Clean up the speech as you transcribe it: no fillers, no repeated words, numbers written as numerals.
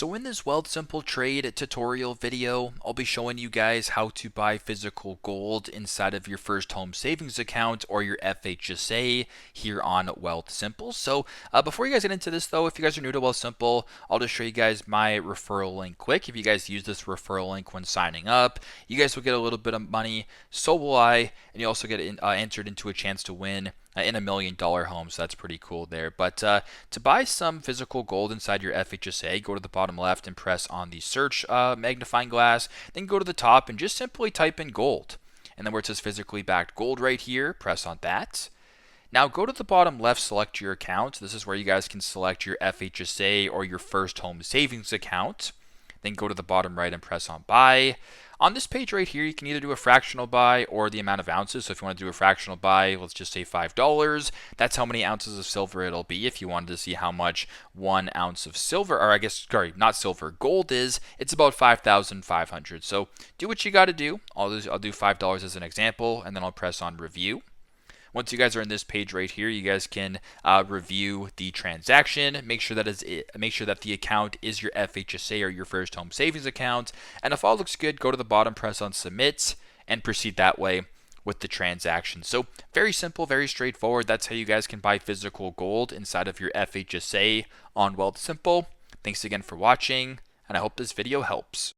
So in this Wealthsimple Trade tutorial video, I'll be showing you guys how to buy physical gold inside of your first home savings account or your FHSA here on Wealthsimple. So before you guys get into this though, if you guys are new to Wealthsimple, I'll just show you guys my referral link quick. If you guys use this referral link when signing up, you guys will get a little bit of money, so will I, and you also get entered into a chance to win in $1 million home, so that's pretty cool there. But to buy some physical gold inside your FHSA, go to the bottom left and press on the search magnifying glass, then go to the top and just simply type in gold. And then where it says physically backed gold right here, press on that. Now go to the bottom left, select your account. This is where you guys can select your FHSA or your first home savings account. Then go to the bottom right and press on buy. On this page right here, you can either do a fractional buy or the amount of ounces. So if you want to do a fractional buy, let's just say $5. That's how many ounces of silver it'll be. If you wanted to see how much 1 ounce of silver, or I guess, sorry, not silver, gold is, it's about 5,500. So do what you got to do. I'll do $5 as an example, and then I'll press on review. Once you guys are in this page right here, you guys can review the transaction. Make sure that the account is your FHSA or your first home savings account. And if all looks good, go to the bottom, press on submit, and proceed that way with the transaction. So very simple, very straightforward. That's how you guys can buy physical gold inside of your FHSA on Wealthsimple. Thanks again for watching, and I hope this video helps.